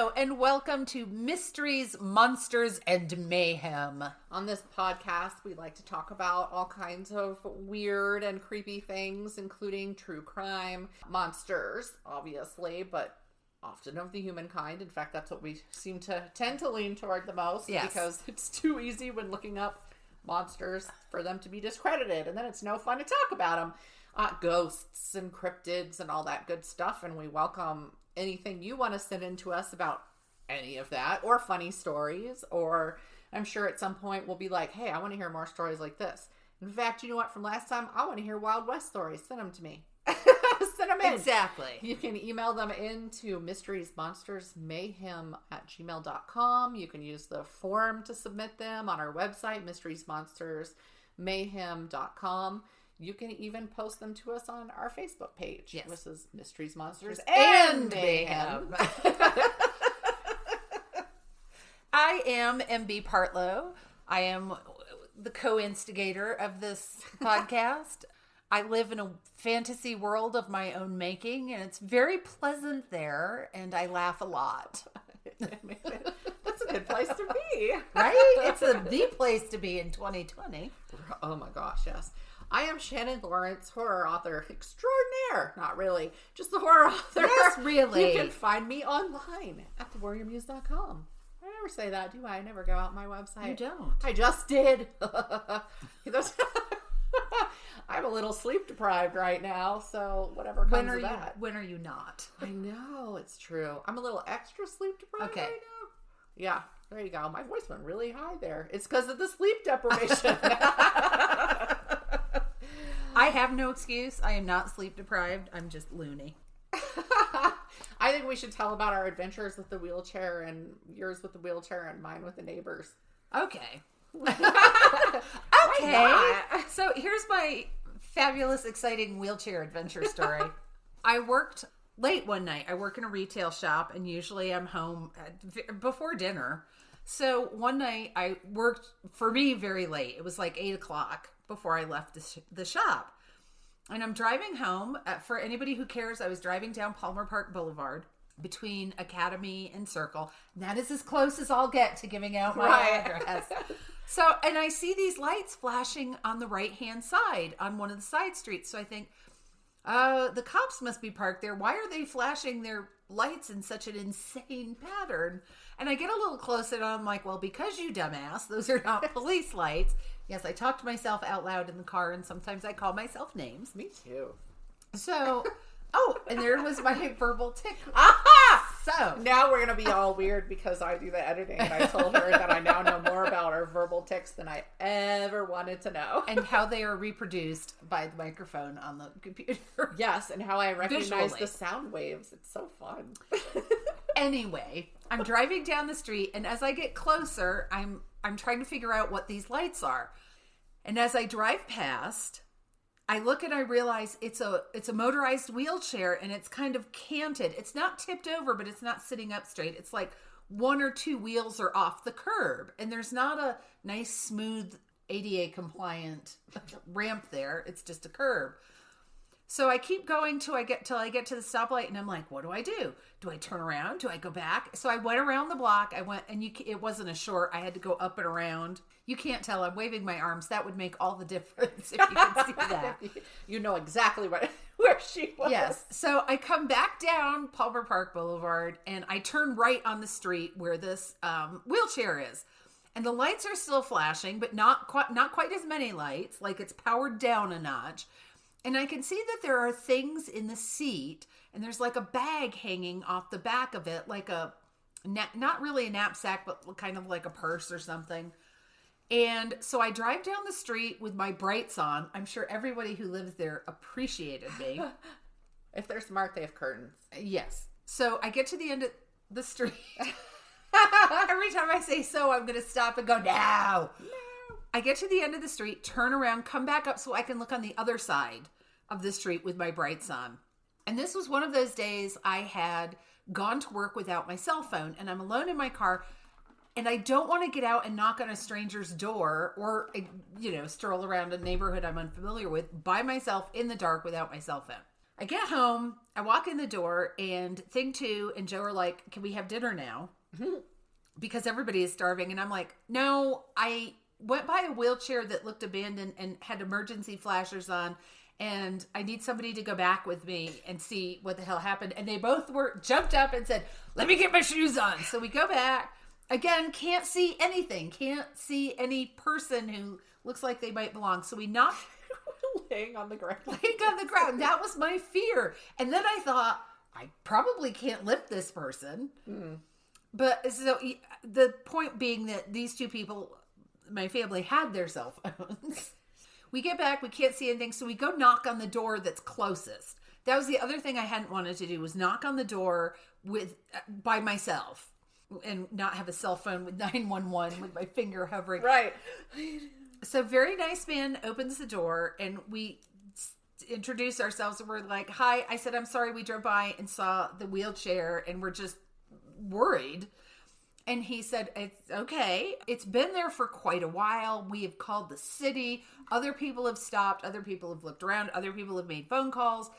Hello, and welcome to Mysteries, Monsters, and Mayhem. On this podcast, we like to talk about all kinds of weird and creepy things, including true crime, monsters, obviously, but often of the humankind. In fact, that's what we seem to tend to lean toward the most, because it's too easy when looking up monsters for them to be discredited, and then it's no fun to talk about them. Ghosts and cryptids and all that good stuff, and we welcome anything you want to send in to us about any of that, or funny stories, or I'm sure at some point we'll be like, hey, I want to hear more stories like this. In fact, you know what, from last time, I want to hear Wild West stories. Send them to me. Send them in. Exactly. You can email them into mysteriesmonstersmayhem@gmail.com. You can use the form to submit them on our website, mysteriesmonstersmayhem.com. You can even post them to us on our Facebook page. Yes. This is Mysteries, Monsters, and Mayhem. I am MB Partlow. I am the co-instigator of this podcast. I live in a fantasy world of my own making, and it's very pleasant there, and I laugh a lot. That's a good place to be. Right? It's the place to be in 2020. Oh my gosh, yes. I am Shannon Lawrence, horror author extraordinaire. Not really, just the horror author. Yes, really. You can find me online at thewarriormuse.com. I never say that, do I? I never go out my website. You don't. I just did. I'm a little sleep deprived right now, so whatever comes of that. When are you not? I know, it's true. I'm a little extra sleep deprived right now. Yeah, there you go. My voice went really high there. It's because of the sleep deprivation. I have no excuse. I am not sleep deprived. I'm just loony. I think we should tell about our adventures with the wheelchair, and yours with the wheelchair and mine with the neighbors. Okay. So here's my fabulous, exciting wheelchair adventure story. I worked late one night. I work in a retail shop, and usually I'm home before dinner. So one night I worked, for me, very late. It was like 8 o'clock before I left the shop. And I'm driving home. For anybody who cares, I was driving down Palmer Park Boulevard between Academy and Circle. And that is as close as I'll get to giving out my address. So, and I see these lights flashing on the right-hand side on one of the side streets. So I think, the cops must be parked there. Why are they flashing their lights in such an insane pattern? And I get a little closer and I'm like, well, because you dumbass, those are not police lights. Yes, I talk to myself out loud in the car, and sometimes I call myself names. Me too. So, and there was my verbal tick. Aha! So now we're going to be all weird because I do the editing, and I told her that I now know more about our verbal tics than I ever wanted to know. And how they are reproduced by the microphone on the computer. Yes, and how I recognize Visually. the sound waves. It's so fun. Anyway, I'm driving down the street, and as I get closer, I'm trying to figure out what these lights are. And as I drive past, I look and I realize it's a motorized wheelchair, and it's kind of canted. It's not tipped over, but it's not sitting up straight. It's like one or two wheels are off the curb, and there's not a nice, smooth, ADA compliant ramp there. It's just a curb. So I keep going till I get to the stoplight, and I'm like, what do I do? Do I turn around? Do I go back? So I went around the block. It wasn't a short. I had to go up and around. You can't tell. I'm waving my arms. That would make all the difference if you can see that. You know exactly where she was. Yes. So I come back down Palmer Park Boulevard, and I turn right on the street where this wheelchair is. And the lights are still flashing, but not quite as many lights. Like, it's powered down a notch. And I can see that there are things in the seat, and there's like a bag hanging off the back of it, like not really a knapsack, but kind of like a purse or something. And so I drive down the street with my brights on. I'm sure everybody who lives there appreciated me. If they're smart, they have curtains. Yes. So I get to the end of the street. Every time I say so, I'm going to stop and go, no. I get to the end of the street, turn around, come back up so I can look on the other side of the street with my brights on. And this was one of those days I had gone to work without my cell phone, and I'm alone in my car, and I don't want to get out and knock on a stranger's door or, stroll around a neighborhood I'm unfamiliar with by myself in the dark without my cell phone. I get home, I walk in the door, and Thing 2 and Joe are like, can we have dinner now? Because everybody is starving. And I'm like, no, I went by a wheelchair that looked abandoned and had emergency flashers on, and I need somebody to go back with me and see what the hell happened. And they both jumped up and said, let me get my shoes on. So we go back. Again, can't see anything. Can't see any person who looks like they might belong. So we knock. Laying on the ground. Laying on the ground. That was my fear. And then I thought, I probably can't lift this person. But so the point being that these two people, my family, had their cell phones. We get back, we can't see anything, so we go knock on the door that's closest. That was the other thing I hadn't wanted to do, was knock on the door by myself and not have a cell phone with 911 with my finger hovering. Right. So very nice man opens the door, and we introduce ourselves, and we're like, hi. I said, I'm sorry, we drove by and saw the wheelchair, and we're just worried. And he said, it's okay. It's been there for quite a while. We have called the city. Other people have stopped. Other people have looked around. Other people have made phone calls.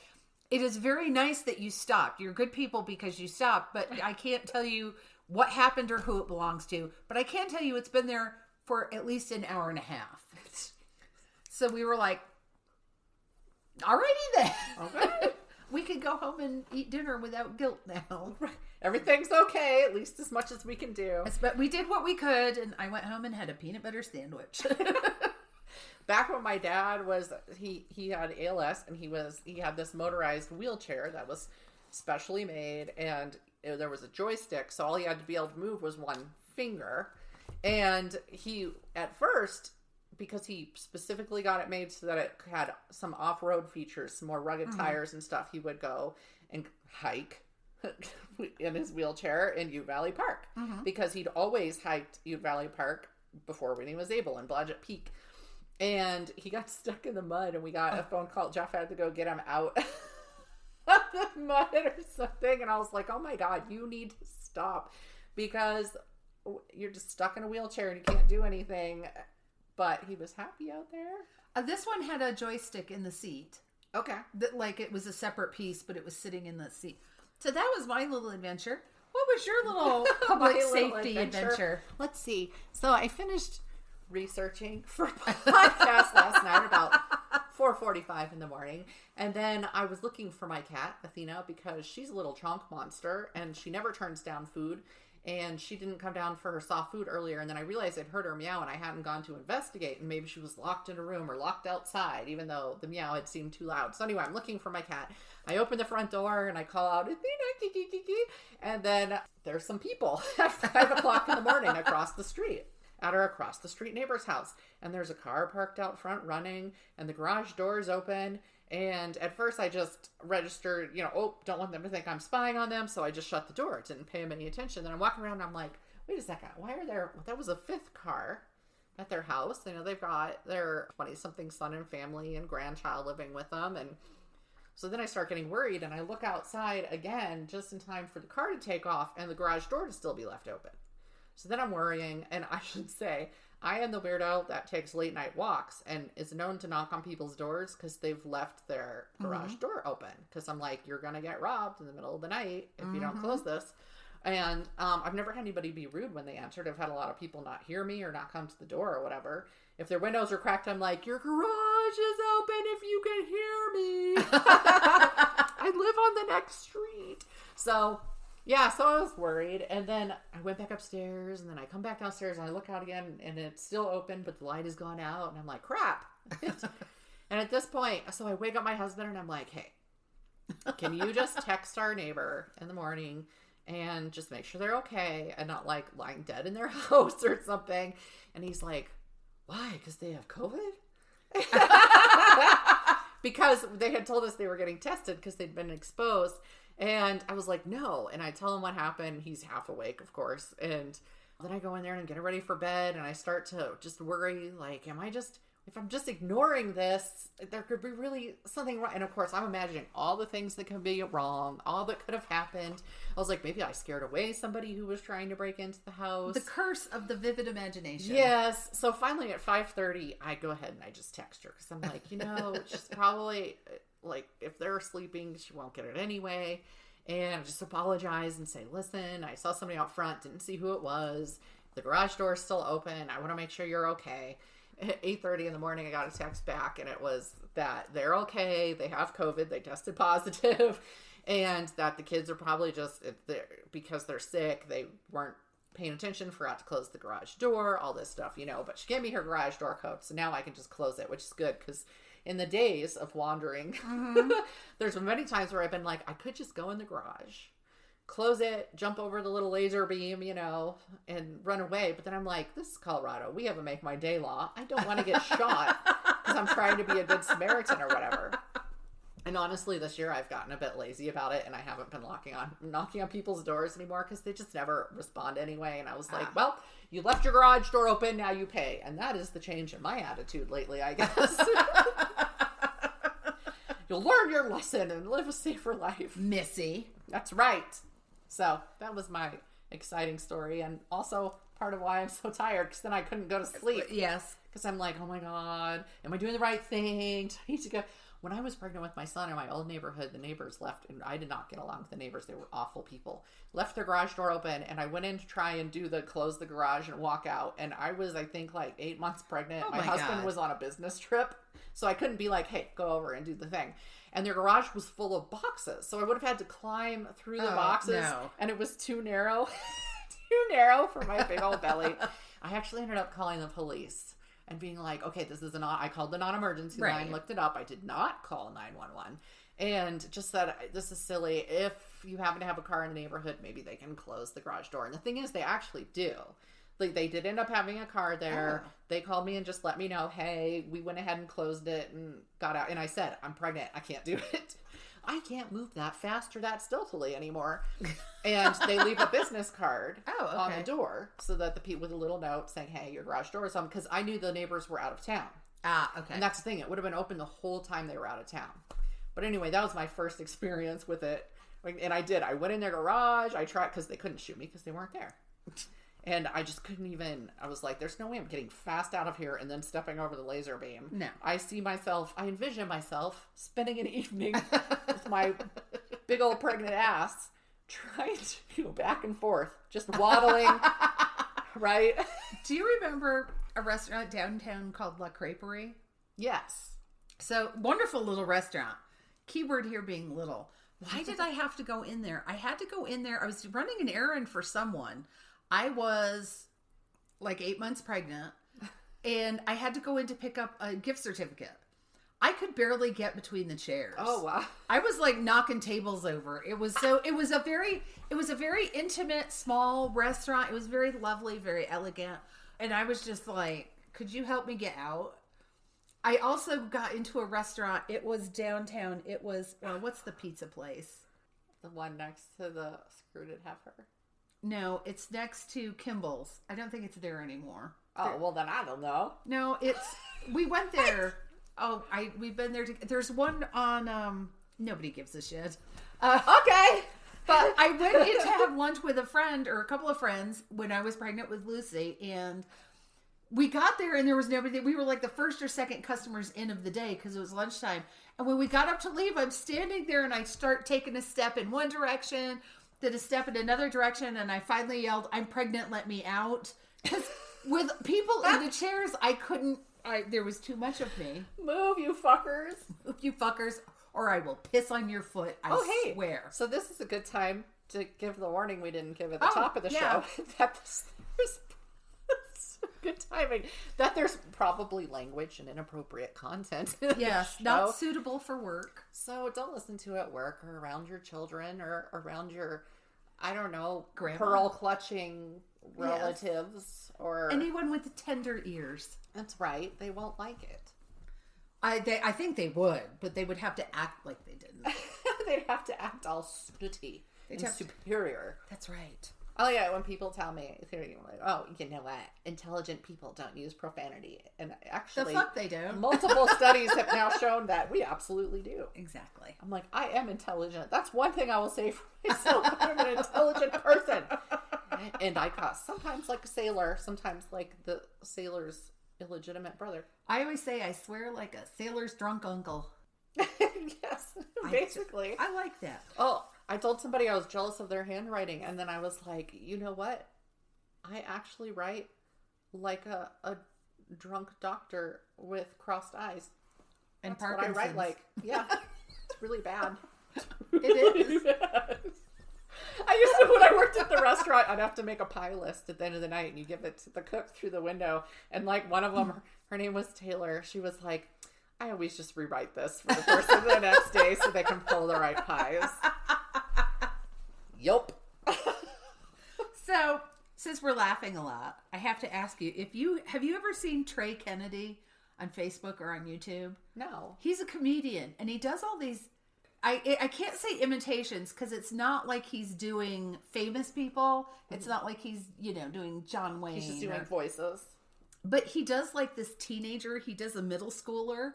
It is very nice that you stopped. You're good people because you stopped, but I can't tell you what happened or who it belongs to. But I can tell you it's been there for at least an hour and a half. So we were like, alrighty then. Okay. We could go home and eat dinner without guilt now. Right. Everything's okay, at least as much as we can do. But we did what we could, and I went home and had a peanut butter sandwich. Back when my dad was, he had ALS, and he had this motorized wheelchair that was specially made, and there was a joystick, so all he had to be able to move was one finger. And he, at first, because he specifically got it made so that it had some off-road features, some more rugged tires and stuff, he would go and hike in his wheelchair in Ute Valley Park, because he'd always hiked Ute Valley Park before when he was able in Blodgett Peak. And he got stuck in the mud, and we got a phone call. Jeff had to go get him out of the mud or something. And I was like, oh my God, you need to stop, because you're just stuck in a wheelchair and you can't do anything. But he was happy out there. This one had a joystick in the seat. Okay. Like it was a separate piece, but it was sitting in the seat. So that was my little adventure. What was your little public safety adventure? Let's see. So I finished researching for a podcast last night about 4:45 in the morning. And then I was looking for my cat, Athena, because she's a little chonk monster and she never turns down food. And she didn't come down for her soft food earlier. And then I realized I'd heard her meow and I hadn't gone to investigate. And maybe she was locked in a room or locked outside, even though the meow had seemed too loud. So anyway, I'm looking for my cat. I open the front door and I call out, Athena, kiki, kiki. And then there's some people at 5 o'clock in the morning across the street at our across the street neighbor's house. And there's a car parked out front running and the garage door is open. And at first I just registered, don't want them to think I'm spying on them. So I just shut the door. Didn't pay them any attention. Then I'm walking around and I'm like, wait a second. Why are there, that was a 5th car at their house. They've got their 20-something son and family and grandchild living with them. And so then I start getting worried and I look outside again just in time for the car to take off and the garage door to still be left open. So then I'm worrying, and I should say, I am the weirdo that takes late night walks and is known to knock on people's doors because they've left their garage door open. Because I'm like, you're going to get robbed in the middle of the night if you don't close this. And I've never had anybody be rude when they answered. I've had a lot of people not hear me or not come to the door or whatever. If their windows are cracked, I'm like, your garage is open if you can hear me. I live on the next street. So yeah, so I was worried, and then I went back upstairs, and then I come back downstairs, and I look out again, and it's still open, but the light has gone out, and I'm like, crap. And at this point, so I wake up my husband, and I'm like, hey, can you just text our neighbor in the morning and just make sure they're okay and not, like, lying dead in their house or something? And he's like, why? Because they have COVID? Because they had told us they were getting tested because they'd been exposed. And I was like, no. And I tell him what happened. He's half awake, of course. And then I go in there and get ready for bed. And I start to just worry, like, if I'm just ignoring this, there could be really something wrong. And of course, I'm imagining all the things that could be wrong, all that could have happened. I was like, maybe I scared away somebody who was trying to break into the house. The curse of the vivid imagination. Yes. So finally at 5:30, I go ahead and I just text her because I'm like, she's probably, like, if they're sleeping, she won't get it anyway. And just apologize and say, listen, I saw somebody out front, didn't see who it was. The garage door is still open. I want to make sure you're okay. At 8:30 in the morning, I got a text back, and it was that they're okay. They have COVID. They tested positive. And that the kids are probably just, because they're sick, they weren't paying attention, forgot to close the garage door, all this stuff, you know. But she gave me her garage door code, so now I can just close it, which is good, because in the days of wandering, there's been many times where I've been like, I could just go in the garage, close it, jump over the little laser beam, you know, and run away. But then I'm like, this is Colorado. We have a make my day law. I don't want to get shot because I'm trying to be a good Samaritan or whatever. And honestly, this year I've gotten a bit lazy about it, and I haven't been knocking on people's doors anymore because they just never respond anyway. And I was like, well, you left your garage door open, now you pay. And that is the change in my attitude lately, I guess. You'll learn your lesson and live a safer life. Missy. That's right. So that was my exciting story, and also part of why I'm so tired, because then I couldn't go to sleep. Yes. Because I'm like, oh my God, am I doing the right thing? Do I need to go? When I was pregnant with my son in my old neighborhood, the neighbors left, and I did not get along with the neighbors. They were awful people. Left their garage door open, and I went in to try and close the garage and walk out. And I was, I think, like 8 months pregnant. Oh my husband God. was on a business trip, so I couldn't be like, hey, go over and do the thing. And their garage was full of boxes, so I would have had to climb through the boxes, and it was too narrow, for my big old belly. I actually ended up calling the police and being like, okay, this is I called the non-emergency line, looked it up. I did not call 911, and just said, this is silly. If you happen to have a car in the neighborhood, maybe they can close the garage door. And the thing is, they actually do. Like, they did end up having a car there. They called me and just let me know, hey, we went ahead and closed it and got out. And I said, I'm pregnant. I can't do it. I can't move that fast or that stealthily anymore. And they leave a business card on the door so that the people with a little note saying, hey, your garage door is on, because I knew the neighbors were out of town. Okay. And that's the thing. It would have been open the whole time they were out of town. But anyway, that was my first experience with it. And I did. I went in their garage. I tried, because they couldn't shoot me because they weren't there. And I just couldn't even, I was like, there's no way I'm getting fast out of here and then stepping over the laser beam. No. I envision myself spending an evening with my big old pregnant ass trying to go back and forth, just waddling, right? Do you remember a restaurant downtown called La Creperie? Yes. So, wonderful little restaurant. Keyword here being little. Why did I have to go in there? I had to go in there. I was running an errand for someone. I was like 8 months pregnant, and I had to go in to pick up a gift certificate. I could barely get between the chairs. Oh, wow. I was like knocking tables over. It was a very intimate, small restaurant. It was very lovely, very elegant. And I was just like, could you help me get out? I also got into a restaurant. It was downtown. It was, what's the pizza place? The one next to the Screwed Heifer? No, it's next to Kimball's. I don't think it's there anymore. Oh, well then I don't know. No, we went there. We've been there. There's one on, nobody gives a shit. Okay. But I went in to have lunch with a friend or a couple of friends when I was pregnant with Lucy, and we got there and there was nobody. We were like the first or second customers in of the day because it was lunchtime. And when we got up to leave, I'm standing there and I start taking a step in one direction, then a step in another direction, and I finally yelled, "I'm pregnant, let me out." Because with people in the chairs, there was too much of me. Move, you fuckers. Move, you fuckers, or I will piss on your foot. I swear. So this is a good time to give the warning we didn't give at the top of the show. That there's good timing. That there's probably language and inappropriate content. Yes, not suitable for work. So don't listen to it at work or around your children or around your, I don't know, grandma, pearl clutching relatives or anyone with tender ears. That's right. They won't like it. I think they would, but they would have to act like they didn't. They'd have to act all snooty and superior. That's right. Oh yeah, when people tell me, like, oh, you know what? Intelligent people don't use profanity. And actually, the fuck they do. Multiple studies have now shown that we absolutely do. Exactly. I'm like, I am intelligent. That's one thing I will say for myself. I'm an intelligent person. And I cuss. Sometimes like a sailor, sometimes like the sailor's illegitimate brother. I always say I swear like a sailor's drunk uncle. Yes, basically. I like that. Oh, I told somebody I was jealous of their handwriting, and then I was like, you know what? I actually write like a drunk doctor with crossed eyes. And That's what I write like. Yeah, it's really bad. It is. Bad. I used to, when I worked at the restaurant, I'd have to make a pie list at the end of the night, and you give it to the cook through the window. And like one of them, her name was Taylor. She was like, I always just rewrite this for the person the next day so they can pull the right pies. Yup. So, since we're laughing a lot, I have to ask you, have you ever seen Trey Kennedy on Facebook or on YouTube? No. He's a comedian, and he does all these, I can't say imitations, because it's not like he's doing famous people. It's not like he's, doing John Wayne. He's just doing voices. But he does like this teenager. He does a middle schooler.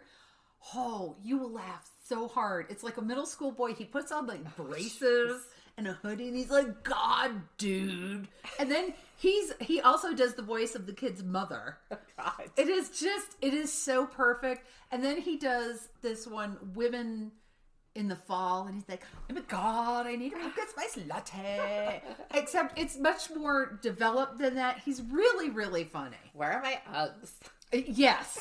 Oh, you will laugh so hard. It's like a middle school boy. He puts on like braces and a hoodie, and he's like, God, dude. And then he also does the voice of the kid's mother. Oh, God. It is so perfect. And then he does this one, Women in the Fall, and he's like, oh my God, I need a good spice latte. Except it's much more developed than that. He's really, really funny. Where are my Uggs? Yes.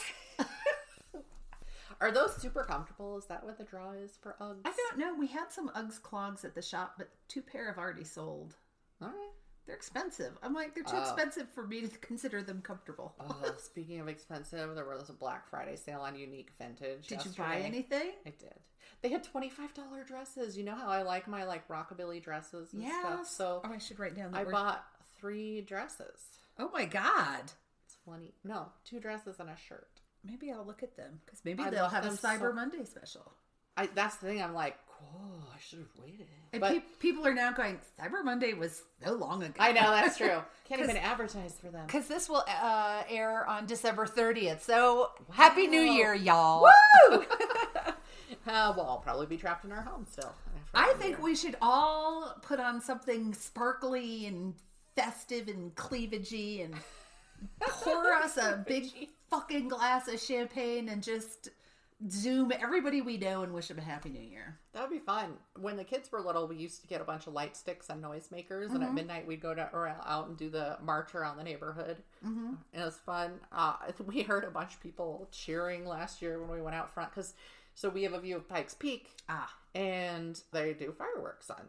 Are those super comfortable? Is that what the draw is for Uggs? I don't know. We had some Uggs clogs at the shop, but 2 pair have already sold. All right. They're expensive. I'm like, they're too expensive for me to consider them comfortable. Speaking of expensive, there was a Black Friday sale on Unique Vintage. Did you buy anything? I did. They had $25 dresses. You know how I like my rockabilly dresses and stuff. So I should write down. I bought 3 dresses. Oh my God. 2 dresses and a shirt. Maybe I'll look at them, because maybe they'll have a Cyber Monday special. That's the thing. I'm like, oh, I should have waited. And people are now going, Cyber Monday was so long ago. I know, that's true. Can't even advertise for them. Because this will air on December 30th. So Happy New Year, y'all. Woo! Well, I'll probably be trapped in our home still. I think we should all put on something sparkly and festive and cleavagey and pour us a big fucking glass of champagne and just Zoom everybody we know and wish them a Happy New Year. That would be fun. When the kids were little, we used to get a bunch of light sticks and noisemakers, and at midnight we'd go out and do the march around the neighborhood. Mm-hmm. And it was fun. We heard a bunch of people cheering last year when we went out front, so we have a view of Pikes Peak, and they do fireworks on.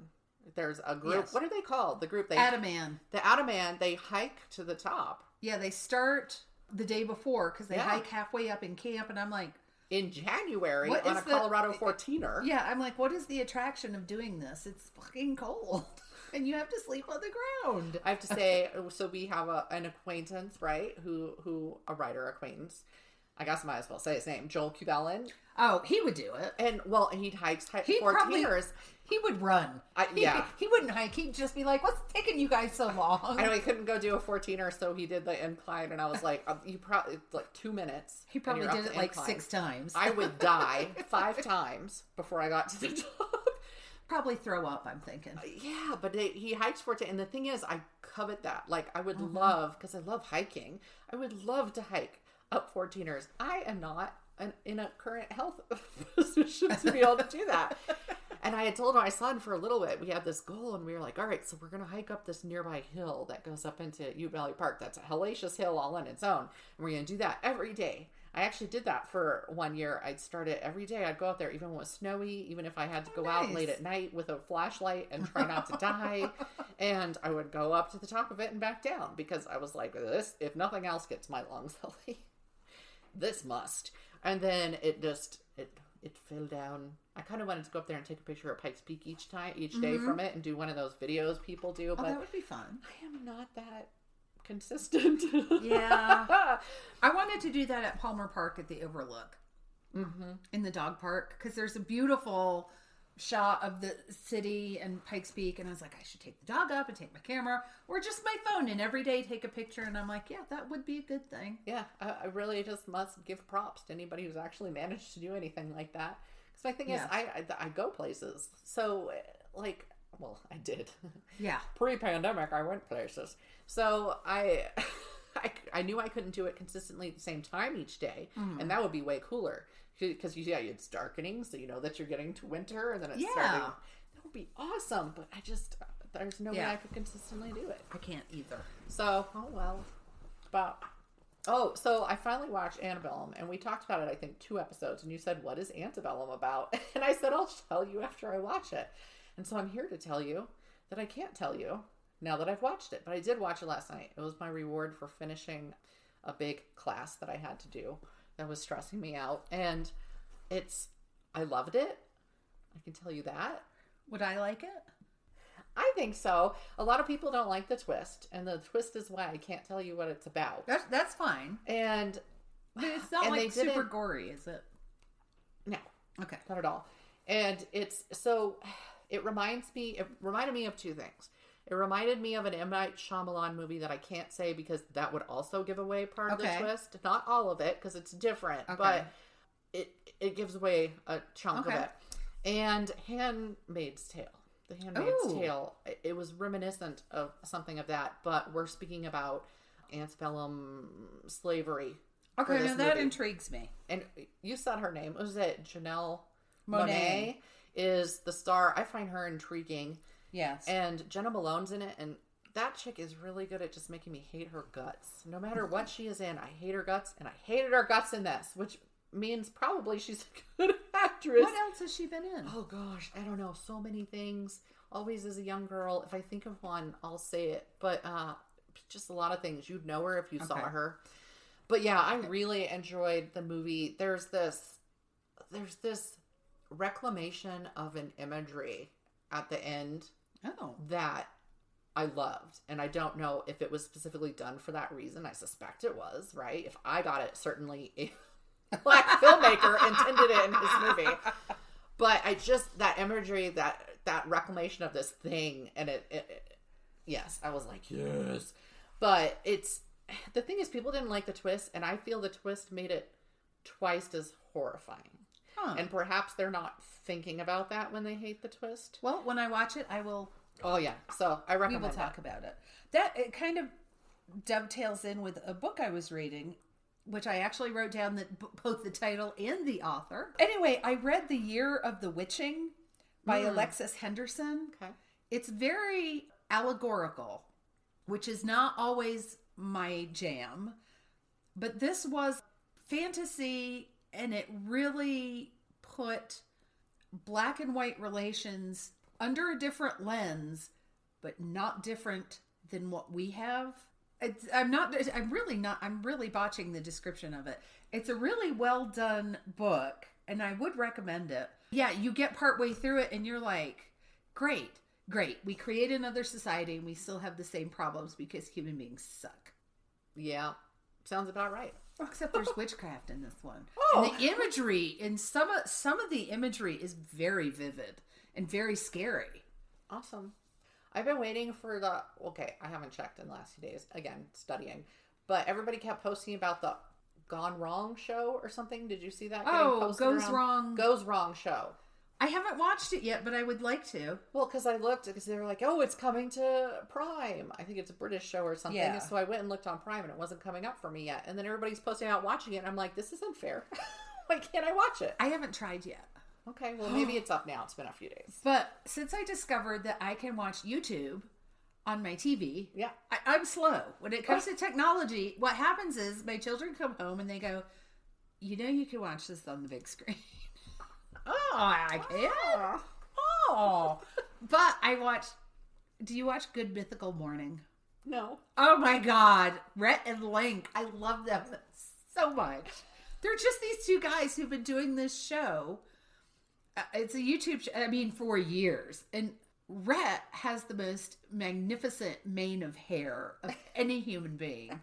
There's a group. Yes. What are they called? The group Ataman. The Ataman. They hike to the top. Yeah, they start the day before because they hike halfway up in camp, and I'm like, in January on a Colorado 14er. Yeah, I'm like, what is the attraction of doing this? It's fucking cold. And you have to sleep on the ground. I have to say, so we have an acquaintance, right? Who a writer acquaintance. I guess I might as well say his name. Joel Cubellin. Oh, he would do it. And, well, he'd hike 14ers. He would run. He wouldn't hike. He'd just be like, what's taking you guys so long? I know he couldn't go do a 14er, so he did the incline. And I was like, you probably, like 2 minutes. He probably did it like 6 times. I would die 5 times before I got to the top. Probably throw up, I'm thinking. Yeah, but he hikes 14. And the thing is, I covet that. Like, I would love, because I love hiking, I would love to hike up 14ers. I am not in a current health position to be able to do that. And I had told my son for a little bit, we had this goal, and we were like, all right, so we're going to hike up this nearby hill that goes up into Ute Valley Park. That's a hellacious hill all on its own. And we're going to do that every day. I actually did that for 1 year. I'd start it every day. I'd go out there even when it was snowy, even if I had to go out late at night with a flashlight and try not to die. And I would go up to the top of it and back down because I was like, this, if nothing else gets my lungs healthy, this must. And then it fell down. I kind of wanted to go up there and take a picture of Pikes Peak each day from it and do one of those videos people do. But that would be fun. I am not that consistent. Yeah. I wanted to do that at Palmer Park at the Overlook. Mm-hmm. In the dog park. Because there's a beautiful shot of the city and Pikes Peak. And I was like, I should take the dog up and take my camera. Or just my phone and every day take a picture. And I'm like, yeah, that would be a good thing. Yeah. I really just must give props to anybody who's actually managed to do anything like that. Because my thing is, I go places. So, like, well, I did. Yeah. Pre-pandemic, I went places. So, I I knew I couldn't do it consistently at the same time each day, and that would be way cooler because it's darkening, so you know that you're getting to winter, and then it's starting. That would be awesome, but there's no way I could consistently do it. I can't either. So, so I finally watched Antebellum, and we talked about it, I think, 2 episodes, and you said, what is Antebellum about? And I said, I'll tell you after I watch it. And so I'm here to tell you that I can't tell you now that I've watched it, but I did watch it last night. It was my reward for finishing a big class that I had to do that was stressing me out, and I loved it. I can tell you that. Would I like it? I think so. A lot of people don't like the twist, and the twist is why I can't tell you what it's about. That's fine. And but it's not like super gory, is it? No. Okay. Not at all. And it reminded me of 2 things. It reminded me of an M. Night Shyamalan movie that I can't say because that would also give away part of the twist. Not all of it, because it's different, but it gives away a chunk of it. And Handmaid's Tale. The Handmaid's Tale. It was reminiscent of something of that, but we're speaking about antebellum slavery. Okay, now that intrigues me. And you said her name. Was it Janelle Monáe? Is the star. I find her intriguing. Yes. And Jenna Malone's in it, and that chick is really good at just making me hate her guts. No matter what she is in, I hate her guts, and I hated her guts in this, which means probably she's a good actress. What else has she been in? Oh gosh, I don't know. So many things. Always as a young girl. If I think of one, I'll say it. But just a lot of things. You'd know her if you saw her. But yeah, I really enjoyed the movie. There's this reclamation of an imagery at the end that I loved. And I don't know if it was specifically done for that reason. I suspect it was, right? If I got it, certainly a black filmmaker intended it in his movie. But that imagery, that reclamation of this thing, and yes, I was like, yes. But the thing is, people didn't like the twist, and I feel the twist made it twice as horrifying. And perhaps they're not thinking about that when they hate the twist. Well, when I watch it, I will. Oh yeah, so I recommend. We will talk about it. It kind of dovetails in with a book I was reading, which I actually wrote down both the title and the author. Anyway, I read The Year of the Witching by Alexis Henderson. Okay, it's very allegorical, which is not always my jam, but this was fantasy, and it really put black and white relations under a different lens, but not different than what we have. I'm really botching the description of it. It's a really well done book, and I would recommend it. Yeah, you get partway through it and you're like, great. We create another society and we still have the same problems because human beings suck. Yeah, sounds about right. Except there's witchcraft in this one. Oh. And the imagery, and some of the imagery is very vivid and very scary. Awesome. I've been waiting for I haven't checked in the last few days, again, studying, but everybody kept posting about the Gone Wrong show or something. Did you see that? Goes Wrong show. I haven't watched it yet, but I would like to. Well, because they were like, it's coming to Prime. I think it's a British show or something. Yeah. So I went and looked on Prime, and it wasn't coming up for me yet. And then everybody's posting out watching it, and I'm like, this is unfair. Why can't I watch it? I haven't tried yet. Okay, well, maybe it's up now. It's been a few days. But since I discovered that I can watch YouTube on my TV, yeah, I'm slow. When it comes to technology, what happens is my children come home and they go, you can watch this on the big screen. Oh, I can. Oh. But do you watch Good Mythical Morning? No. Oh my God. Rhett and Link. I love them so much. They're just these 2 guys who've been doing this show. It's a YouTube show, for years. And Rhett has the most magnificent mane of hair of any human being.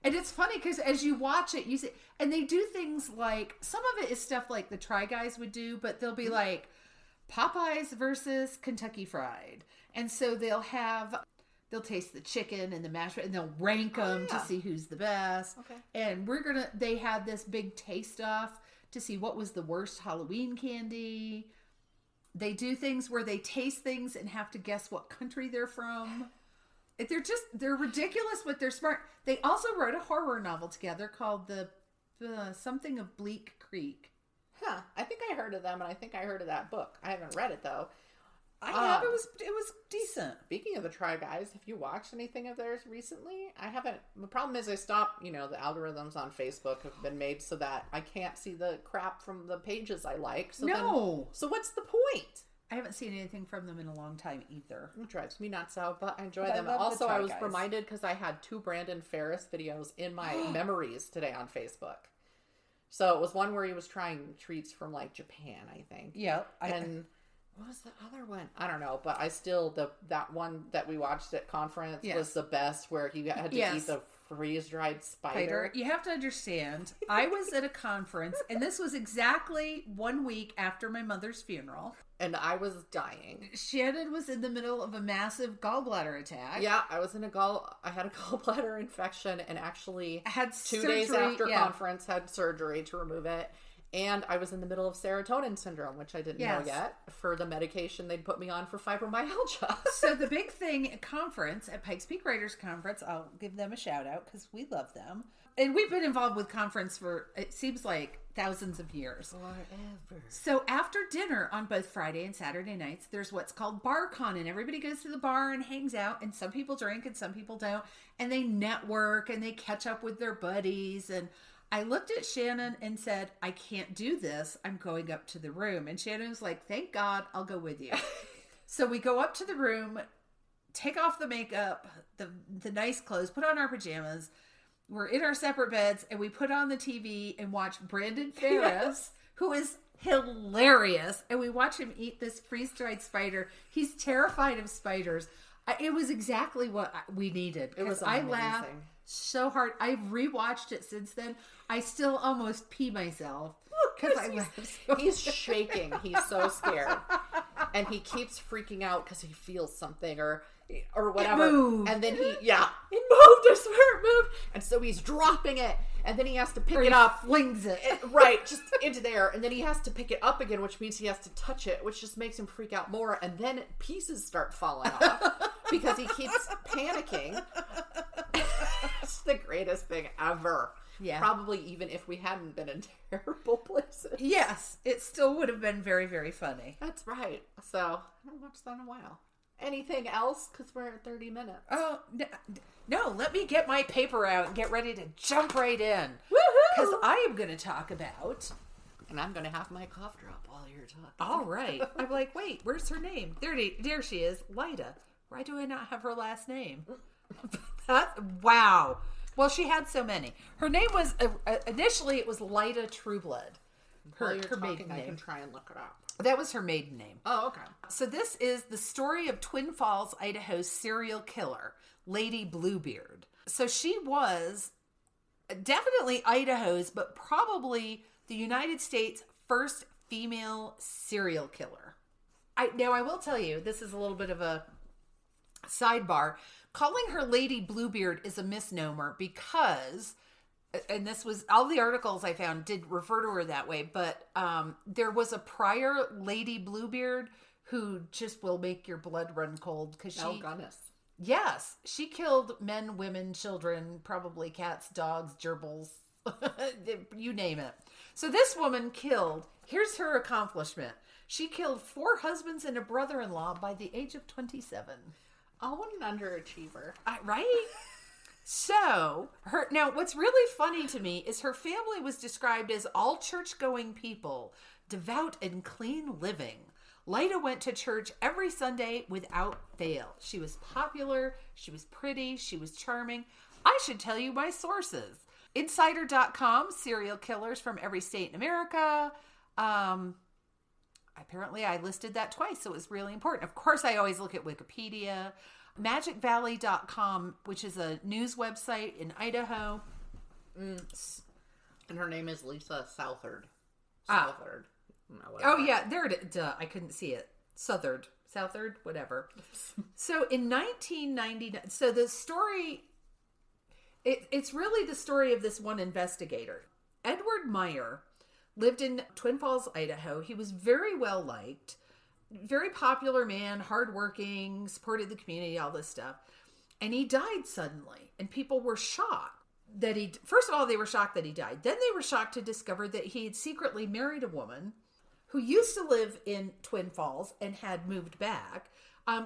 And it's funny because as you watch it, you see, and they do things like, some of it is stuff like the Try Guys would do, but they'll be like Popeyes versus Kentucky Fried. And so they'll taste the chicken and the mashed, and they'll rank them to see who's the best. Okay. And they had this big taste off to see what was the worst Halloween candy. They do things where they taste things and have to guess what country they're from. They're ridiculous, but they're smart. They also wrote a horror novel together called the something of Bleak Creek. Huh. I think I heard of them, and I think I heard of that book. I haven't read it, though. I have. It was decent. Speaking of the Try Guys, have you watched anything of theirs recently? I haven't. The problem is I stopped, the algorithms on Facebook have been made so that I can't see the crap from the pages I like. So so what's the point? I haven't seen anything from them in a long time either. It drives me nuts out, but I enjoy them. Also, I was reminded because I had 2 Brandon Ferris videos in my memories today on Facebook. So it was one where he was trying treats from like Japan, I think. Yeah. What was the other one? I don't know, but I still, that one that we watched at conference was the best, where he had to eat the freeze-dried spider. You have to understand, I was at a conference, and this was exactly 1 week after my mother's funeral. And I was dying. Shannon was in the middle of a massive gallbladder attack. Yeah, I had a gallbladder infection, and actually had 2 days after conference had surgery to remove it. And I was in the middle of serotonin syndrome, which I didn't know yet, for the medication they'd put me on for fibromyalgia. So the big thing at conference, at Pikes Peak Writers Conference, I'll give them a shout out because we love them. And we've been involved with conference for, it seems like, thousands of years. Forever. So after dinner on both Friday and Saturday nights, there's what's called BarCon, and everybody goes to the bar and hangs out, and some people drink and some people don't, and they network and they catch up with their buddies. And I looked at Shannon and said, I can't do this. I'm going up to the room. And Shannon was like, thank God, I'll go with you. So we go up to the room, take off the makeup, the nice clothes, put on our pajamas. We're in our separate beds, and we put on the TV and watch Brandon Ferris, who is hilarious. And we watch him eat this freeze-dried spider. He's terrified of spiders. It was exactly what we needed. It was amazing. I laughed so hard. I've rewatched it since then. I still almost pee myself because I laughed so He's shaking. He's so scared. And he keeps freaking out because he feels something or whatever. It moved. And then it moved. I swear it moved. And so he's dropping it. And then he has to pick it up. Flings it. Right, just into there. And then he has to pick it up again, which means he has to touch it, which just makes him freak out more. And then pieces start falling off because he keeps panicking. It's the greatest thing ever. Yeah. Probably even if we hadn't been in terrible places. Yes, it still would have been very, very funny. That's right. So, I haven't watched that in a while. Anything else? Because we're at 30 minutes. Oh, no, let me get my paper out and get ready to jump right in. Woohoo! Because I am going to talk about... And I'm going to have my cough drop while you're talking. All right. I'm like, wait, where's her name? There she is, Lyda. Why do I not have her last name? Wow. Well, she had so many. Her name was, initially it was Lyda Trueblood. Her maiden name. I can try and look it up. That was her maiden name. Oh, okay. So this is the story of Twin Falls, Idaho's serial killer, Lady Bluebeard. So she was definitely Idaho's, but probably the United States' first female serial killer. Now, I will tell you, this is a little bit of a sidebar. Calling her Lady Bluebeard is a misnomer because, and this was, all the articles I found did refer to her that way, but there was a prior Lady Bluebeard who just will make your blood run cold because she... Oh, goodness. Yes. She killed men, women, children, probably cats, dogs, gerbils, you name it. So this woman killed, here's her accomplishment. She killed 4 husbands and a brother-in-law by the age of 27. Oh, what an underachiever. Right? So, now what's really funny to me is her family was described as all church-going people, devout and clean living. Lyda went to church every Sunday without fail. She was popular, she was pretty, she was charming. I should tell you my sources. Insider.com, serial killers from every state in America. Apparently I listed that twice, so it was really important. Of course, I always look at Wikipedia. MagicValley.com, which is a news website in Idaho. And her name is Lyda Southard. Southard. Oh, yeah, there it is. Duh, I couldn't see it. Southard, whatever. So in 1999, so the story, it's really the story of this one investigator. Edward Meyer lived in Twin Falls, Idaho. He was very well liked, very popular man, hardworking, supported the community, all this stuff. And he died suddenly. And people were shocked that first of all, they were shocked that he died. Then they were shocked to discover that he had secretly married a woman who used to live in Twin Falls and had moved back.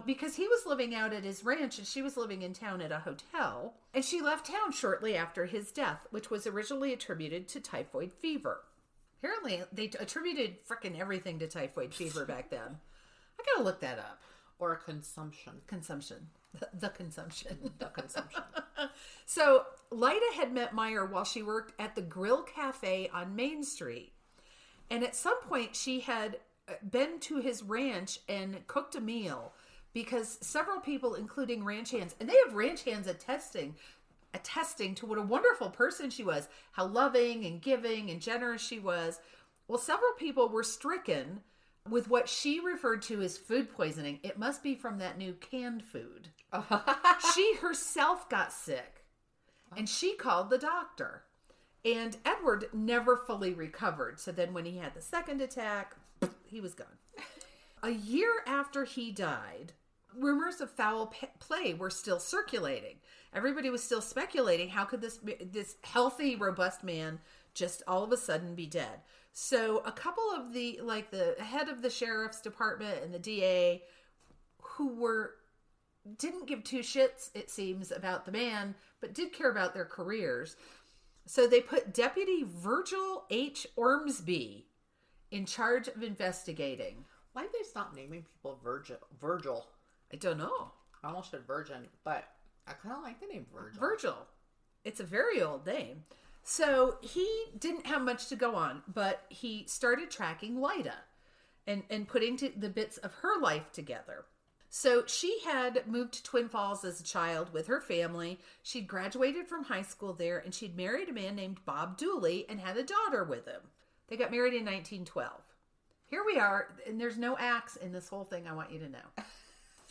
Because he was living out at his ranch and she was living in town at a hotel. And she left town shortly after his death, which was originally attributed to typhoid fever. Apparently, they attributed frickin' everything to typhoid fever back then. I gotta look that up. Or consumption. Consumption. The consumption. The consumption. So, Lyda had met Meyer while she worked at the Grill Cafe on Main Street. And at some point, she had been to his ranch and cooked a meal because several people, including ranch hands, and they have ranch hands attesting to what a wonderful person she was, how loving and giving and generous she was. Well, several people were stricken with what she referred to as food poisoning. It must be from that new canned food. She herself got sick, and she called the doctor. And Edward never fully recovered. So then when he had the second attack, he was gone. A year after he died, rumors of foul play were still circulating. Everybody was still speculating, how could this healthy, robust man just all of a sudden be dead? So a couple of the head of the sheriff's department and the DA, who didn't give two shits, it seems, about the man, but did care about their careers. So they put Deputy Virgil H. Ormsby in charge of investigating. Why did they stop naming people Virgil? I don't know. I almost said virgin, but I kind of like the name Virgil. Virgil. It's a very old name. So he didn't have much to go on, but he started tracking Lyda and putting the bits of her life together. So she had moved to Twin Falls as a child with her family. She'd graduated from high school there, and she'd married a man named Bob Dooley and had a daughter with him. They got married in 1912. Here we are, and there's no axe in this whole thing, I want you to know.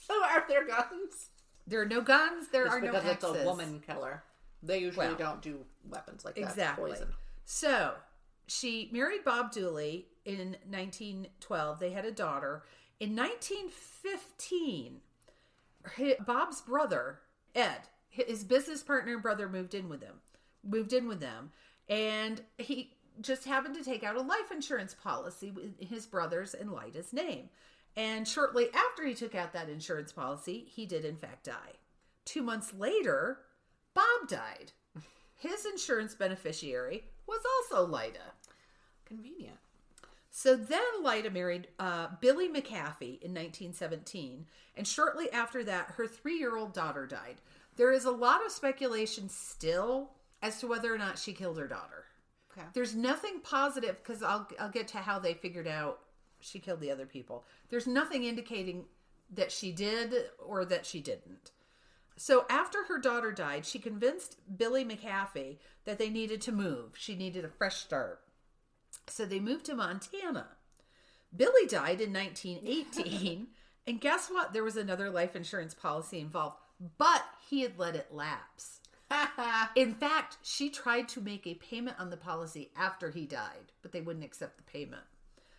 So are there guns? There are no guns, there are no axes. Because it's a woman killer. They usually don't do weapons like that. Exactly. Poison. So she married Bob Dooley in 1912. They had a daughter. In 1915, Bob's brother, Ed, his business partner and brother moved in with them. And he just happened to take out a life insurance policy with his brother's and Lyda's name. And shortly after he took out that insurance policy, he did in fact die. 2 months later, Bob died. His insurance beneficiary was also Lyda. Convenient. So then Lyda married Billy McAfee in 1917. And shortly after that, her 3-year-old daughter died. There is a lot of speculation still as to whether or not she killed her daughter. Okay. There's nothing positive, because I'll get to how they figured out she killed the other people. There's nothing indicating that she did or that she didn't. So after her daughter died, she convinced Billy McAfee that they needed to move. She needed a fresh start. So they moved to Montana. Billy died in 1918. And guess what? There was another life insurance policy involved. But he had let it lapse. In fact, she tried to make a payment on the policy after he died, but they wouldn't accept the payment.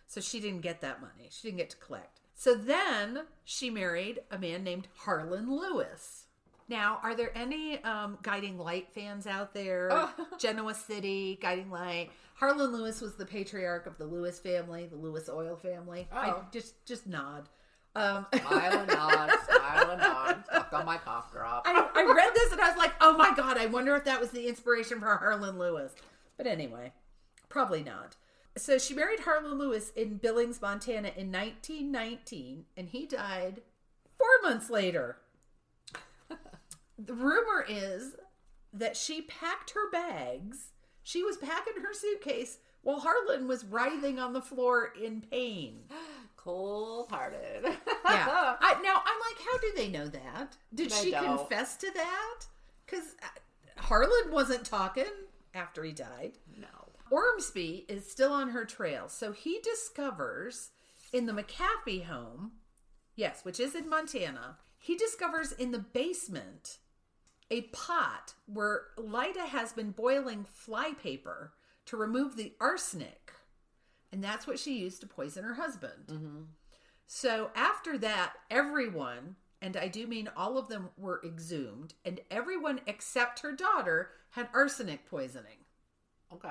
So she didn't get that money. She didn't get to collect. So then she married a man named Harlan Lewis. Now, are there any Guiding Light fans out there? Oh. Genoa City, Guiding Light. Harlan Lewis was the patriarch of the Lewis family, the Lewis oil family. Oh. Just nod. Smile and nod, smile and nod. Stuck on my cough drop. I read this and I was like, oh my God, I wonder if that was the inspiration for Harlan Lewis. But anyway, probably not. So she married Harlan Lewis in Billings, Montana in 1919, and he died 4 months later. The rumor is that she packed her bags. She was packing her suitcase while Harlan was writhing on the floor in pain. Cold-hearted. Yeah. Now, I'm like, how do they know that? Did she confess to that? Because Harlan wasn't talking after he died. No. Ormsby is still on her trail. So he discovers in the McAfee home, yes, which is in Montana, he discovers in the basement a pot where Lyda has been boiling flypaper to remove the arsenic. And that's what she used to poison her husband. Mm-hmm. So after that, everyone and I do mean all of them, were exhumed, and everyone except her daughter had arsenic poisoning. Okay.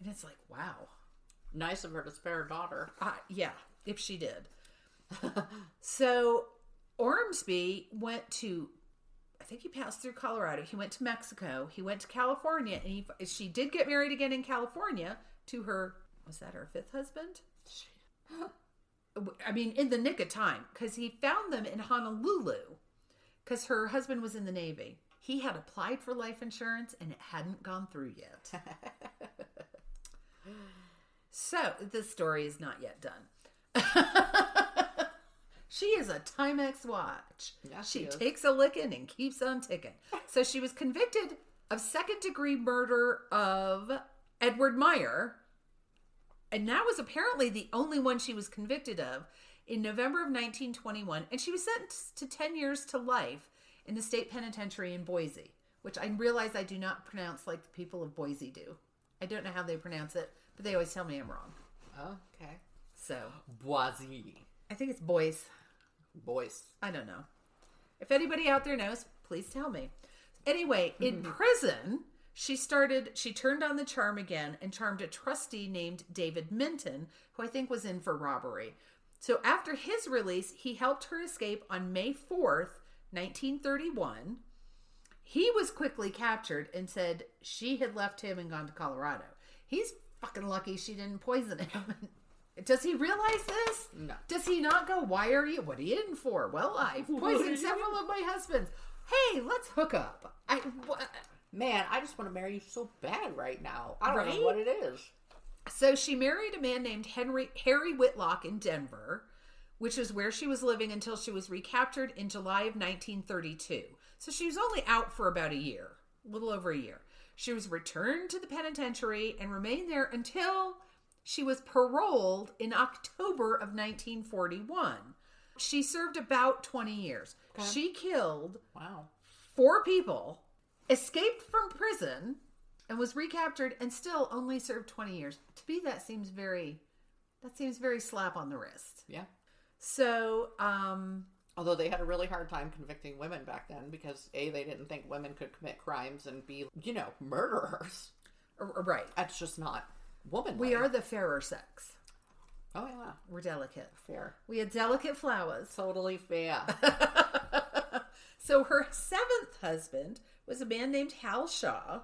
And it's like, wow. Nice of her to spare her daughter. Yeah, if she did. So Ormsby went to, I think he passed through Colorado. He went to Mexico. He went to California, and she did get married again in California to her, was that her fifth husband? I mean, in the nick of time, because he found them in Honolulu, because her husband was in the Navy. He had applied for life insurance, and it hadn't gone through yet. So, this story is not yet done. She is a Timex watch. Yeah, she takes a licking and keeps on ticking. So, she was convicted of second-degree murder of Edward Meyer, and that was apparently the only one she was convicted of, in November of 1921, and she was sentenced to 10 years to life in the state penitentiary in Boise, which I realize I do not pronounce like the people of Boise do. I don't know how they pronounce it, but they always tell me I'm wrong. Okay. So. Boise. I think it's Boise. I don't know. If anybody out there knows, please tell me. Anyway, in prison, she turned on the charm again and charmed a trustee named David Minton, who I think was in for robbery. So after his release, he helped her escape on May 4th, 1931. He was quickly captured and said she had left him and gone to Colorado. He's fucking lucky she didn't poison him. Does he realize this? No. Does he not go, what are you in for? Well, I've poisoned several of my husbands. Hey, let's hook up. Man, I just want to marry you so bad right now. I don't know what it is. So she married a man named Harry Whitlock in Denver, which is where she was living until she was recaptured in July of 1932. So she was only out for about a year, a little over a year. She was returned to the penitentiary and remained there until she was paroled in October of 1941. She served about 20 years. Okay. She killed 4 people, escaped from prison, and was recaptured and still only served 20 years. To me, that seems very slap on the wrist. Yeah. So, although they had a really hard time convicting women back then because A, they didn't think women could commit crimes, and B, murderers. Right. That's just not womanly. We are the fairer sex. Oh, yeah. We're delicate. Fair. We had delicate flowers. Totally fair. So her 7th husband was a man named Hal Shaw.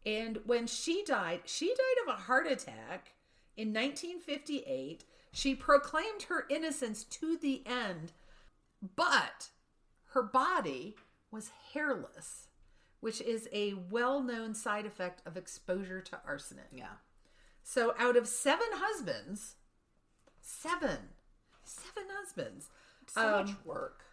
And when she died of a heart attack in 1958. She proclaimed her innocence to the end, but her body was hairless, which is a well-known side effect of exposure to arsenic. Yeah. So out of 7 husbands, 7 husbands. So much work.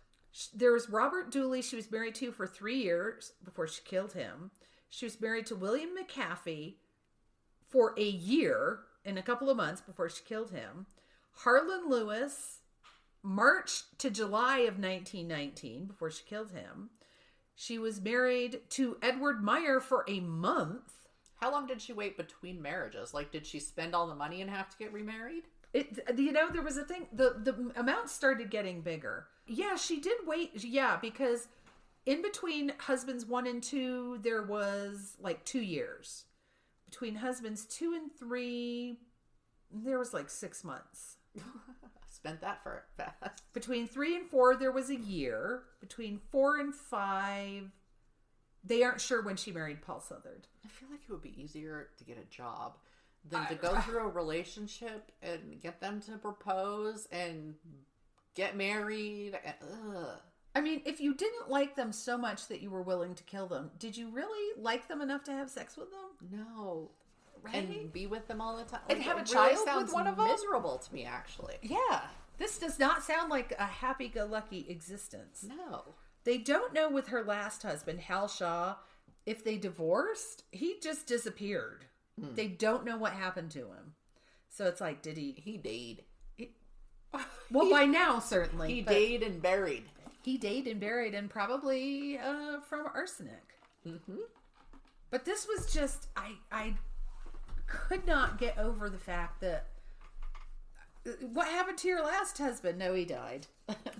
There was Robert Dooley she was married to for 3 years before she killed him. She was married to William McAfee for a year and a couple of months before she killed him. Harlan Lewis, March to July of 1919 before she killed him. She was married to Edward Meyer for a month. How long did she wait between marriages? Like, did she spend all the money and have to get remarried? There was a thing. The amount started getting bigger. Yeah, she did wait. Yeah, because in between husbands 1 and 2, there was like 2 years. Between husbands 2 and 3, there was like 6 months. Spent that for fast. Between 3 and 4, there was a year. Between 4 and 5, they aren't sure when she married Paul Southard. I feel like it would be easier to get a job than to go through a relationship and get them to propose and get married. I mean, if you didn't like them so much that you were willing to kill them, did you really like them enough to have sex with them? No. Right? And be with them all the time. And have a child with one of them? Miserable to me, actually. Yeah. This does not sound like a happy-go-lucky existence. No. They don't know with her last husband, Hal Shaw, if they divorced. He just disappeared. They don't know what happened to him. So it's like, did he... He died. Well, by now, certainly. He died and buried. He died and buried, and probably from arsenic. Mm-hmm. But this was just... I could not get over the fact that What happened to your last husband? No, he died.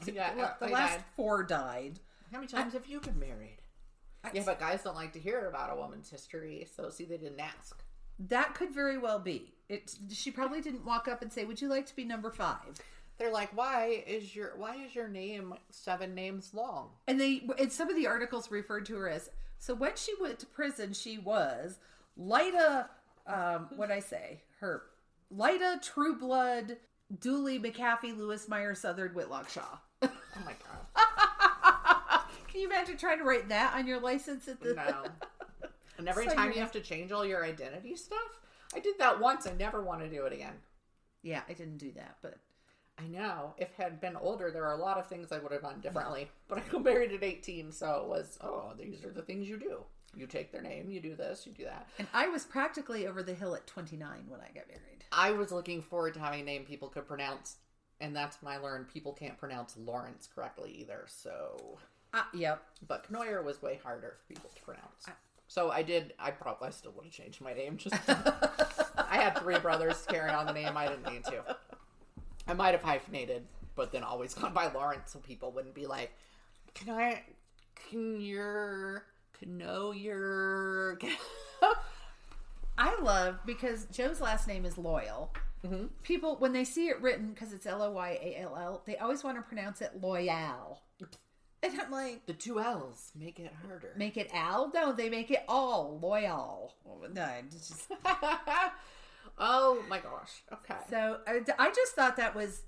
Yeah, the he last died. 4 died. How many times have you been married? Yeah, but guys don't like to hear about a woman's history, so see, they didn't ask. That could very well be. She probably didn't walk up and say, "Would you like to be number 5?" They're like, why is your name 7 names long? And some of the articles referred to her as, so when she went to prison, she was Lyda, what'd I say? Her Lyda Trueblood, Dooley, McAfee, Lewis, Meyer, Southard, Whitlock, Shaw. Oh my God. Can you imagine trying to write that on your license at the... No. And every So time you have to change all your identity stuff? I did that once. I never want to do it again. Yeah, I didn't do that, but... I know. If I had been older, there are a lot of things I would have done differently. But I got married at 18, so it was, these are the things you do. You take their name, you do this, you do that. And I was practically over the hill at 29 when I got married. I was looking forward to having a name people could pronounce, and that's when I learned people can't pronounce Lawrence correctly either, so... Yep. But Knoyer was way harder for people to pronounce. So I still would have changed my name. I had 3 brothers carrying on the name. I didn't need to. I might have hyphenated, but then always gone by Lawrence, so people wouldn't be like, I love, because Joe's last name is Loyal. Mm-hmm. People, when they see it written, because it's Loyall, they always want to pronounce it Loyal. And I'm like... The 2 L's make it harder. Make it Al? No, they make it all. Loyal. No, it's just... Oh my gosh. Okay. So I just thought that was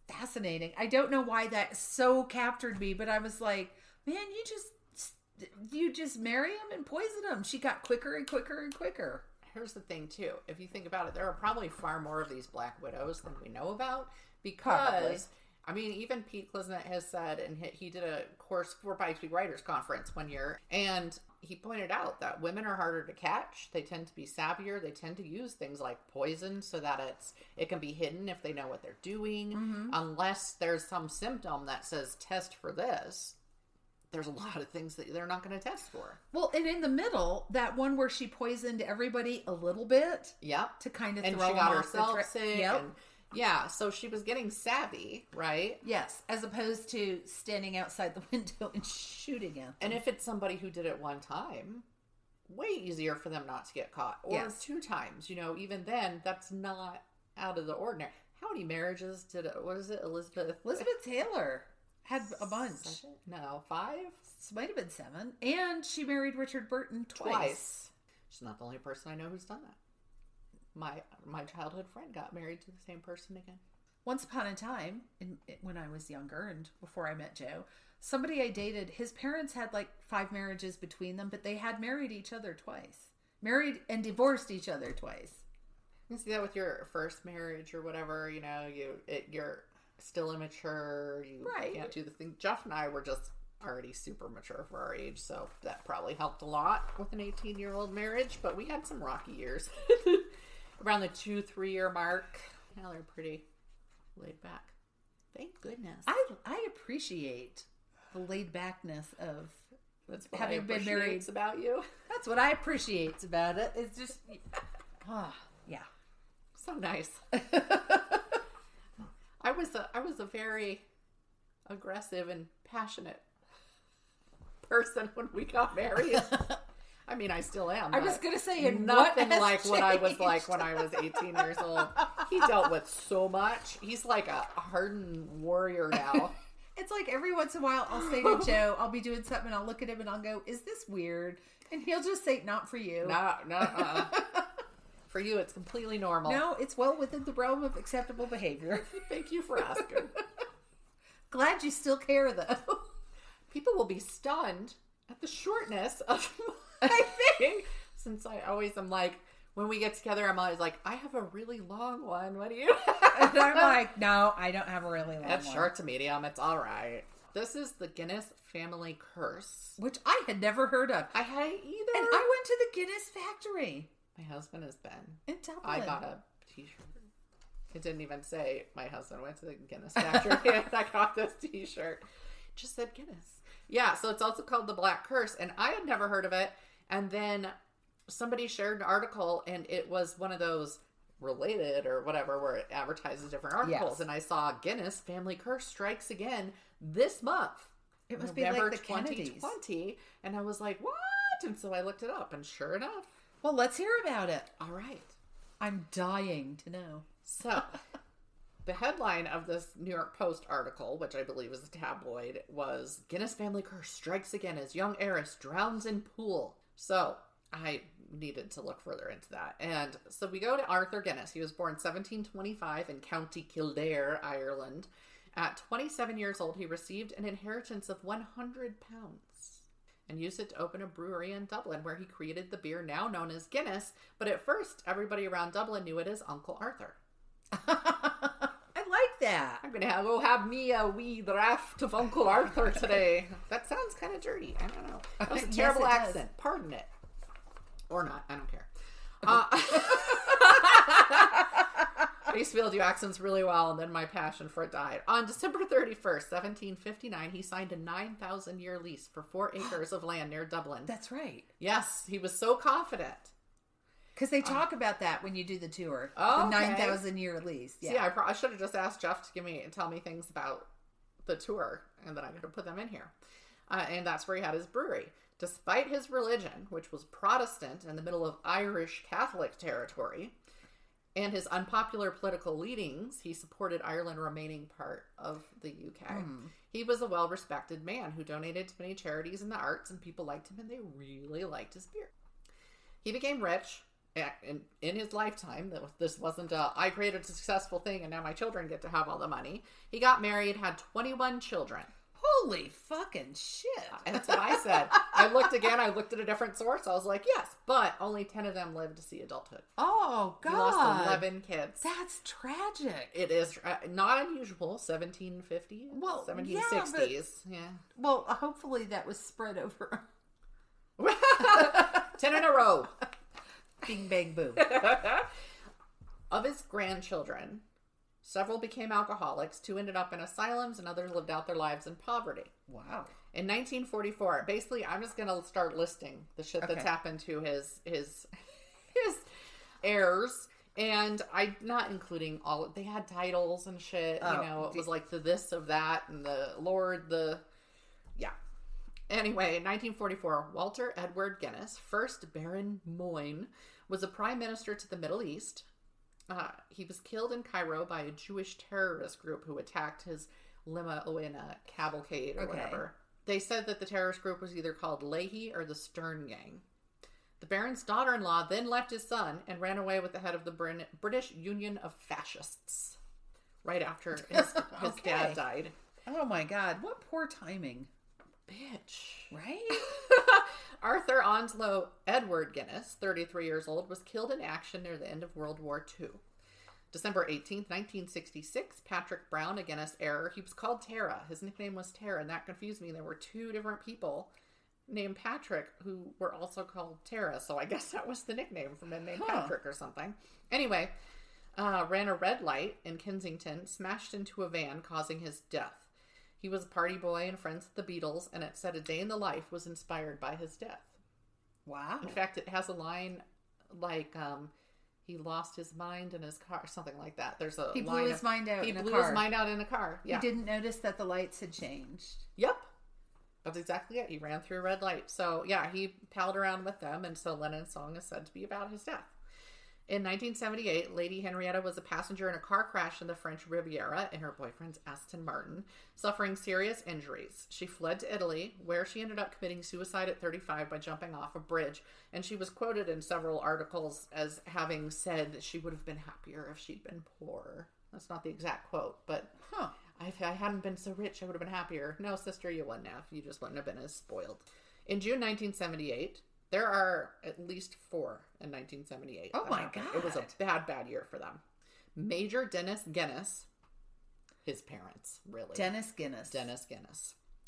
fascinating. I don't know why that so captured me, but I was like, man, you just marry him and poison him. She got quicker and quicker and quicker. Here's the thing too. If you think about it, there are probably far more of these Black Widows than we know about, because probably. I mean, even Pete Klisnet has said, and he did a course for Pikes Peak Writers Conference one year, and he pointed out that women are harder to catch. They tend to be savvier. They tend to use things like poison so that it can be hidden if they know what they're doing. Mm-hmm. Unless there's some symptom that says test for this, there's a lot of things that they're not going to test for. Well, and in the middle, that one where she poisoned everybody a little bit. Yep. To kind of and throw she them got off herself sick. Yep. And, yeah, so she was getting savvy, right? Yes, as opposed to standing outside the window and shooting at them. And if it's somebody who did it one time, way easier for them not to get caught. Or yes. 2 times, even then, that's not out of the ordinary. How many marriages what is it, Elizabeth Taylor had a bunch. 7? No, 5? It might have been 7. And she married Richard Burton twice. She's not the only person I know who's done that. My childhood friend got married to the same person again. Once upon a time, when I was younger and before I met Joe, somebody I dated, his parents had like 5 marriages between them, but they had married each other twice. Married and divorced each other twice. You see that with your first marriage or whatever, you're still immature, you can't do the thing. Jeff and I were just already super mature for our age, so that probably helped a lot with an 18-year-old marriage, but we had some rocky years. Around the 2-3 year mark. Now they're pretty laid back. Thank goodness. I appreciate the laid backness of having been married. About you. That's what I appreciate about it. It's just, yeah, so nice. I was a very aggressive and passionate person when we got married. I mean, I still am. I was going to say, nothing like what I was like when I was 18 years old. He dealt with so much. He's like a hardened warrior now. It's like every once in a while I'll say to Joe, I'll be doing something and I'll look at him and I'll go, is this weird? And he'll just say, not for you. No. For you, it's completely normal. No, it's well within the realm of acceptable behavior. Thank you for asking. Glad you still care, though. People will be stunned at the shortness of my thing. Since I always am like, when we get together, I'm always like, I have a really long one. What do you have? And I'm like, no, I don't have a really long one. It's short to medium. It's all right. This is the Guinness Family Curse. Which I had never heard of. I hadn't either. And I went to the Guinness factory. My husband has been. In Dublin. I got a t-shirt. It didn't even say my husband went to the Guinness factory. And I got this t-shirt. It just said Guinness. Yeah, so it's also called the Black Curse. And I had never heard of it. And then somebody shared an article, and it was one of those related or whatever, where it advertises different articles. Yes. And I saw Guinness Family Curse strikes again this month. It must November be like the Kennedys. 2020. And I was like, what? And so I looked it up, and sure enough. Well, let's hear about it. All right. I'm dying to know. So, the headline of this New York Post article, which I believe is a tabloid, was Guinness Family Curse strikes again as young heiress drowns in pool. So, I needed to look further into that. And so we go to Arthur Guinness. He was born 1725 in County Kildare, Ireland. At 27 years old, he received an inheritance of £100 and used it to open a brewery in Dublin, where he created the beer now known as Guinness. But at first, everybody around Dublin knew it as Uncle Arthur. I like that. I'm going to go have me a wee draught of Uncle Arthur today. That sounds kind of dirty. I don't know. That was a terrible accent. Pardon it. Or not. I don't care. I used to be able to do accents really well, and then my passion for it died. On December 31st, 1759, he signed a 9,000-year lease for 4 acres of land near Dublin. That's right. Yes, he was so confident. Because they talk about that when you do the tour. Oh, the okay. 9,000-year lease. Yeah. See, I should have just asked Jeff to tell me things about the tour, and then I could have put them in here. And that's where he had his brewery. Despite his religion, which was Protestant in the middle of Irish Catholic territory, and his unpopular political leanings, he supported Ireland remaining part of the UK. He was a well-respected man who donated to many charities in the arts, and people liked him, and they really liked his beer. He became rich in his lifetime. This wasn't I created a successful thing, and now my children get to have all the money. He got married, had 21 children. Holy fucking shit. And that's what I said. I looked at a different source. I was like, yes, but only 10 of them lived to see adulthood. Oh, God. He lost 11 kids. That's tragic. It is not unusual. 1750s? Well, 1760s. Yeah. Well, hopefully that was spread over. 10 in a row. Bing, bang, boom. Of his grandchildren, several became alcoholics, 2 ended up in asylums, and others lived out their lives in poverty. Wow. In 1944, basically, I'm just going to start listing the shit that's happened to his heirs, and I'm not including they had titles and shit, it was like the this of that, and the Lord, yeah. Anyway, in 1944, Walter Edward Guinness, 1st Baron Moyne, was a prime minister to the Middle East. He was killed in Cairo by a Jewish terrorist group who attacked his limo in a cavalcade or whatever. They said that the terrorist group was either called Leahy or the Stern Gang. The Baron's daughter-in-law then left his son and ran away with the head of the British Union of Fascists right after his dad died. Oh my God, what poor timing. Bitch. Right? Arthur Onslow Edward Guinness, 33 years old, was killed in action near the end of World War II. December 18th, 1966, Patrick Brown, a Guinness heir, he was called Tara. His nickname was Tara, and that confused me. There were 2 different people named Patrick who were also called Tara, so I guess that was the nickname from him named Patrick or something. Anyway, ran a red light in Kensington, smashed into a van, causing his death. He was a party boy and friends with the Beatles, and it said A Day in the Life was inspired by his death. Wow. In fact, it has a line like, he lost his mind in his car, something like that. There's a He line blew his mind out in a car. He blew his mind out in a car. Yeah. He didn't notice that the lights had changed. Yep. That's exactly it. He ran through a red light. So, yeah, he palled around with them, and so Lennon's song is said to be about his death. In 1978, Lady Henrietta was a passenger in a car crash in the French Riviera in her boyfriend's Aston Martin, suffering serious injuries. She fled to Italy, where she ended up committing suicide at 35 by jumping off a bridge, and she was quoted in several articles as having said that she would have been happier if she'd been poor. That's not the exact quote, but if I hadn't been so rich, I would have been happier. No, sister, you wouldn't have. You just wouldn't have been as spoiled. In June 1978... there are at least 4 in 1978. Oh my God. It was a bad year for them. Major Dennis Guinness, his parents, really. Dennis Guinness.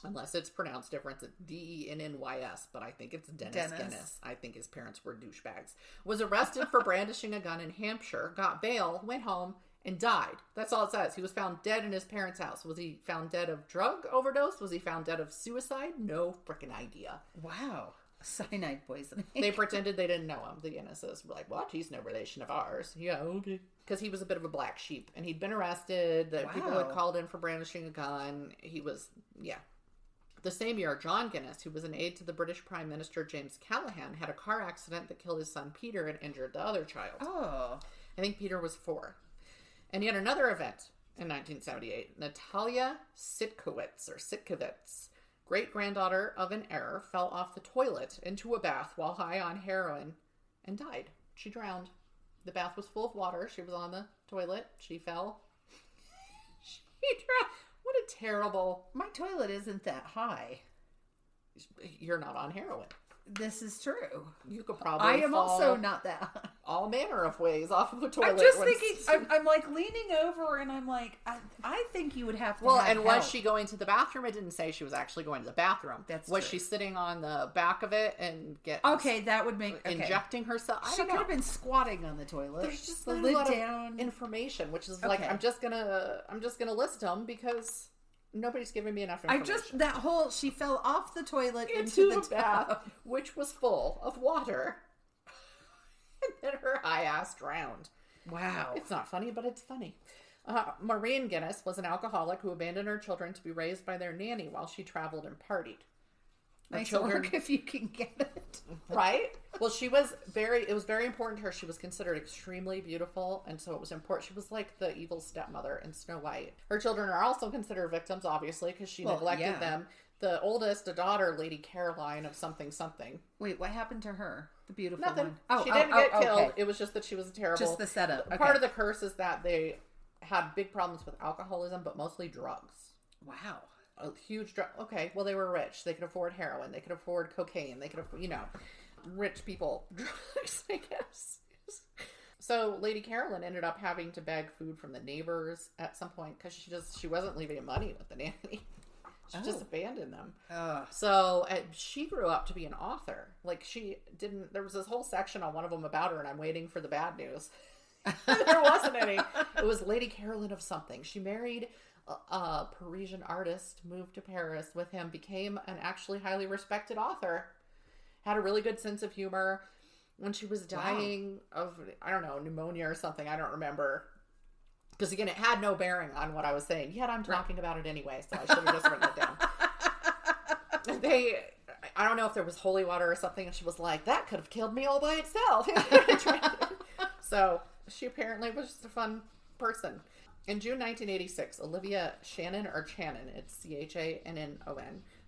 Unless it's pronounced different, it's Dennys, but I think it's Dennis Guinness. I think his parents were douchebags. Was arrested for brandishing a gun in Hampshire, got bail, went home, and died. That's all it says. He was found dead in his parents' house. Was he found dead of drug overdose? Was he found dead of suicide? No freaking idea. Wow. Cyanide poisoning. They pretended they didn't know him. The Guinnesses were like, what? He's no relation of ours. Yeah, okay. Because he was a bit of a black sheep. And he'd been arrested. That people had called in for brandishing a gun. He was, yeah. The same year, John Guinness, who was an aide to the British Prime Minister James Callaghan, had a car accident that killed his son Peter and injured the other child. Oh. I think Peter was 4. And yet another event in 1978. Natalia Sitkowitz, great-granddaughter of an heir, fell off the toilet into a bath while high on heroin and died. She drowned. The bath was full of water. She was on the toilet. She fell. She drowned. What a terrible... My toilet isn't that high. You're not on heroin. This is true. You could probably I am fall also not that. all manner of ways off of a toilet. I'm just thinking, I'm like leaning over and I'm like, I think you would have to have and was she going to the bathroom? It didn't say she was actually going to the bathroom. Was true. she sitting on the back of it and that would make... injecting herself? She could have been squatting on the toilet. There's just the not lid a lot down. of information, which is like, I'm just gonna list them because nobody's giving me enough information. She fell off the toilet into the bath, tub. which was full of water. And then her high ass drowned. Wow. It's not funny, but it's funny. Maureen Guinness was an alcoholic who abandoned her children to be raised by their nanny while she traveled and partied. Nice work if you can get it. Right? Well, it was very important to her. She was considered extremely beautiful, and so it was important. She was like the evil stepmother in Snow White. Her children are also considered victims, obviously, because she neglected them. The oldest, a daughter, Lady Caroline of something. Wait, what happened to her? The beautiful Nothing. one. She didn't get killed. Okay. It was just that she was a terrible... Just the setup. Okay. Part of the curse is that they had big problems with alcoholism, but mostly drugs. Wow. A huge drug. Okay, well, they were rich. They could afford heroin. They could afford cocaine. They could afford, rich people drugs, I guess. So Lady Caroline ended up having to beg food from the neighbors at some point because she wasn't leaving money with the nanny. She just abandoned them. So she grew up to be an author. Like there was this whole section on one of them about her, and I'm waiting for the bad news. There wasn't any. It was Lady Caroline of something. She married a Parisian artist, moved to Paris with him, became an actually highly respected author, had a really good sense of humor. When she was dying of, I don't know, pneumonia or something, I don't remember. Because again, it had no bearing on what I was saying. Yet I'm talking about it anyway, so I should have just written it down. I don't know if there was holy water or something, and she was like, that could have killed me all by itself. So she apparently was just a fun person. In June 1986, Olivia Shannon, it's Channon,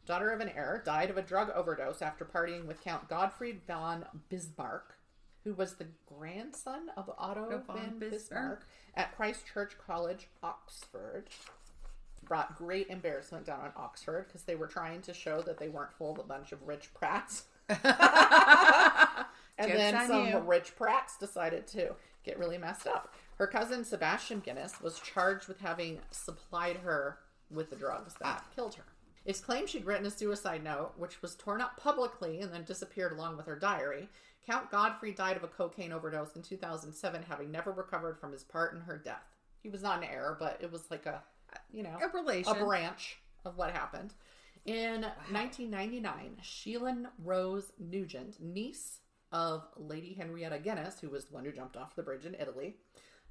daughter of an heir, died of a drug overdose after partying with Count Gottfried von Bismarck, who was the grandson of Otto von Bismarck, at Christ Church College, Oxford. Brought great embarrassment down on Oxford because they were trying to show that they weren't full of a bunch of rich prats. And then some rich prats decided to get really messed up. Her cousin Sebastian Guinness was charged with having supplied her with the drugs that killed her. It's claimed she'd written a suicide note, which was torn up publicly and then disappeared along with her diary. Count Godfrey died of a cocaine overdose in 2007, having never recovered from his part in her death. He was not an heir, but it was like a relation, a branch of what happened. In 1999, Sheelin Rose Nugent, niece of Lady Henrietta Guinness, who was the one who jumped off the bridge in Italy,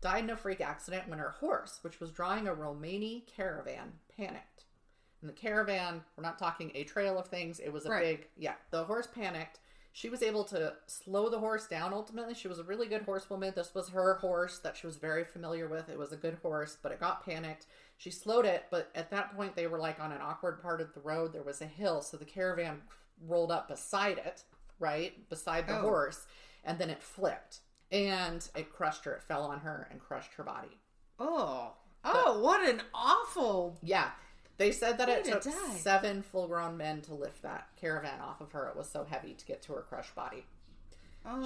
died in a freak accident when her horse, which was drawing a Romani caravan, panicked. And the caravan, we're not talking a trail of things, it was a the horse panicked. She was able to slow the horse down ultimately. She was a really good horsewoman. This was her horse that she was very familiar with. It was a good horse, but it got panicked. She slowed it, but at that point they were like on an awkward part of the road. There was a hill, so the caravan rolled up beside it, right? Beside the horse, and then it flipped. And it crushed her. It fell on her and crushed her body. What an awful... Yeah. They said that it took 7 full-grown men to lift that caravan off of her. It was so heavy to get to her crushed body.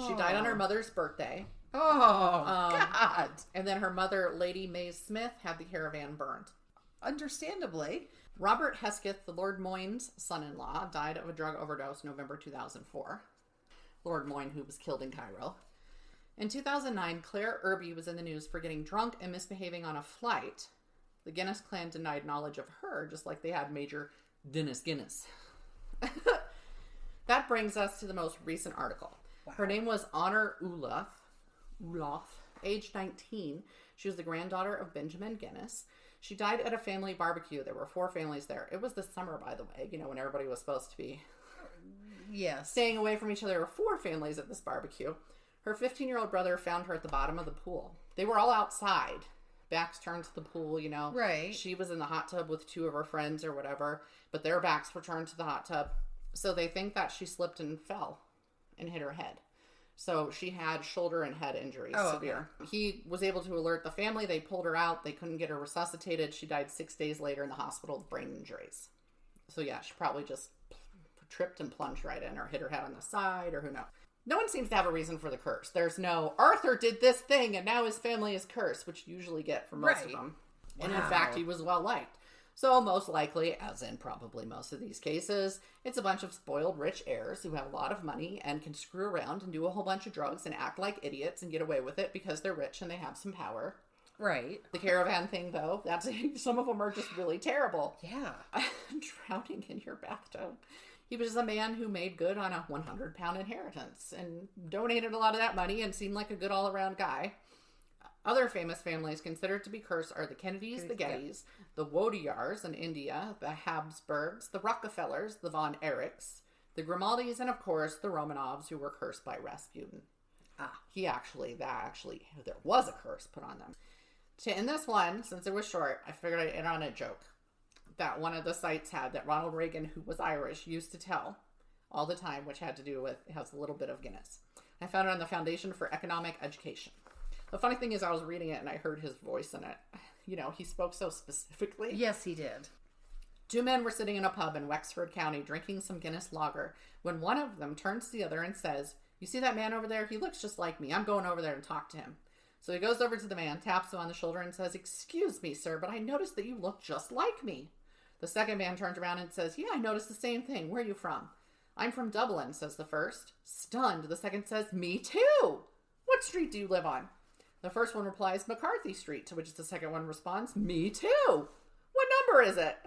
She died on her mother's birthday. God. And then her mother, Lady May Smith, had the caravan burned. Understandably. Robert Hesketh, the Lord Moyne's son-in-law, died of a drug overdose November 2004. Lord Moyne, who was killed in Cairo. In 2009, Claire Irby was in the news for getting drunk and misbehaving on a flight. The Guinness clan denied knowledge of her, just like they had Major Dennis Guinness. That brings us to the most recent article. Wow. Her name was Honor Ulof, age 19. She was the granddaughter of Benjamin Guinness. She died at a family barbecue. There were 4 families there. It was the summer, by the way, when everybody was supposed to be staying away from each other. There were 4 families at this barbecue. Her 15-year-old brother found her at the bottom of the pool. They were all outside, backs turned to the pool, Right. She was in the hot tub with 2 of her friends or whatever, but their backs were turned to the hot tub. So they think that she slipped and fell and hit her head. So she had shoulder and head injuries, severe. Okay. He was able to alert the family. They pulled her out. They couldn't get her resuscitated. She died 6 days later in the hospital with brain injuries. So yeah, she probably just tripped and plunged right in, or hit her head on the side, or who knows. No one seems to have a reason for the curse. There's no, Arthur did this thing and now his family is cursed, which you usually get from most of them. Wow. And in fact, he was well liked. So most likely, as in probably most of these cases, it's a bunch of spoiled rich heirs who have a lot of money and can screw around and do a whole bunch of drugs and act like idiots and get away with it because they're rich and they have some power. Right. The caravan thing, though, some of them are just really terrible. Yeah. Drowning in your bathtub. He was a man who made good on a 100-pound inheritance and donated a lot of that money and seemed like a good all-around guy. Other famous families considered to be cursed are the Kennedys, the Gettys, the Wodeyars in India, the Habsburgs, the Rockefellers, the Von Erichs, the Grimaldis, and of course the Romanovs, who were cursed by Rasputin. There was a curse put on them. To end this one, since it was short, I figured I'd end on a joke that one of the sites had that Ronald Reagan, who was Irish, used to tell all the time, which had to do with, it has a little bit of Guinness. I found it on the Foundation for Economic Education. The funny thing is, I was reading it and I heard his voice in it. He spoke so specifically. Yes, he did. 2 men were sitting in a pub in Wexford County drinking some Guinness lager when one of them turns to the other and says, "You see that man over there? He looks just like me. I'm going over there and talk to him." So he goes over to the man, taps him on the shoulder and says, "Excuse me, sir, but I noticed that you look just like me." The second man turns around and says, "Yeah, I noticed the same thing. Where are you from?" "I'm from Dublin," says the first. Stunned, the second says, "Me too. What street do you live on?" The first one replies, "McCarthy Street," to which the second one responds, "Me too. What number is it?"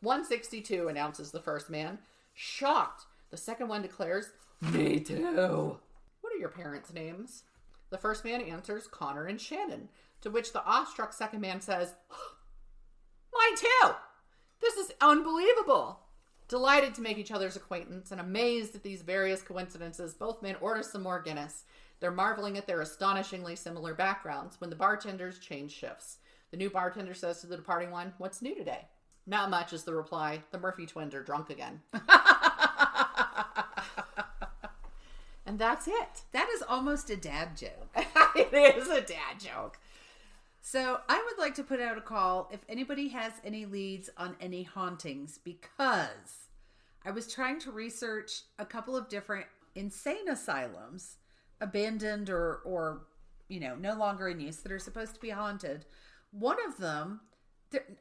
162, announces the first man. Shocked, the second one declares, "Me too. What are your parents' names?" The first man answers, "Connor and Shannon," to which the awestruck second man says, "Mine too. This is unbelievable." Delighted to make each other's acquaintance and amazed at these various coincidences, both men order some more Guinness. They're marveling at their astonishingly similar backgrounds when the bartenders change shifts. The new bartender says to the departing one, "What's new today?" "Not much," is the reply. "The Murphy twins are drunk again." And that's it. That is almost a dad joke. It is a dad joke. So I would like to put out a call if anybody has any leads on any hauntings, because I was trying to research a couple of different insane asylums, abandoned or no longer in use, that are supposed to be haunted. One of them,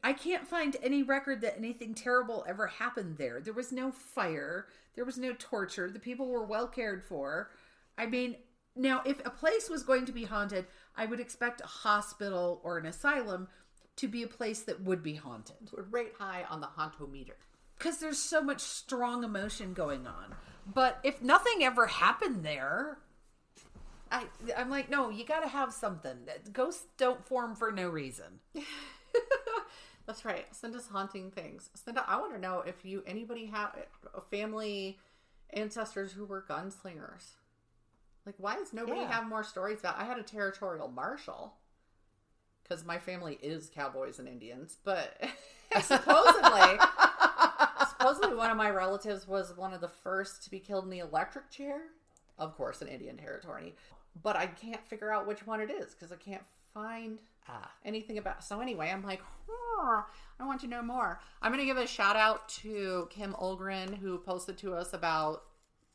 I can't find any record that anything terrible ever happened there. There was no fire. There was no torture. The people were well cared for. I mean, now, if a place was going to be haunted, I would expect a hospital or an asylum to be a place that would be haunted. It would rate high on the hauntometer. Because there's so much strong emotion going on. But if nothing ever happened there, I'm like, no, you got to have something. Ghosts don't form for no reason. That's right. Send us haunting things. I want to know if anybody have family ancestors who were gunslingers. Like, why does nobody have more stories about? I had a territorial marshal because my family is cowboys and Indians, but supposedly one of my relatives was one of the first to be killed in the electric chair. Of course, in Indian territory, but I can't figure out which one it is because I can't find anything about. So anyway, I'm like, I want to know more. I'm going to give a shout out to Kim Olgren, who posted to us about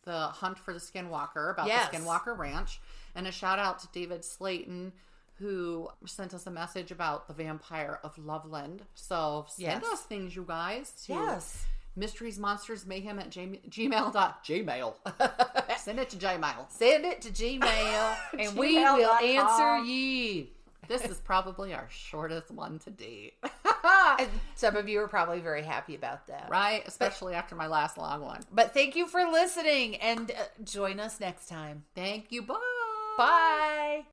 the hunt for the Skinwalker, about the Skinwalker Ranch, and a shout out to David Slayton, who sent us a message about the Vampire of Loveland. So send us things, you guys, to Mysteries, Monsters, Mayhem at gmail. Send it to Gmail. Send it to Gmail, and we will answer ye. This is probably our shortest one to date. And some of you are probably very happy about that. Right? Especially after my last long one. But thank you for listening, and join us next time. Thank you. Bye. Bye.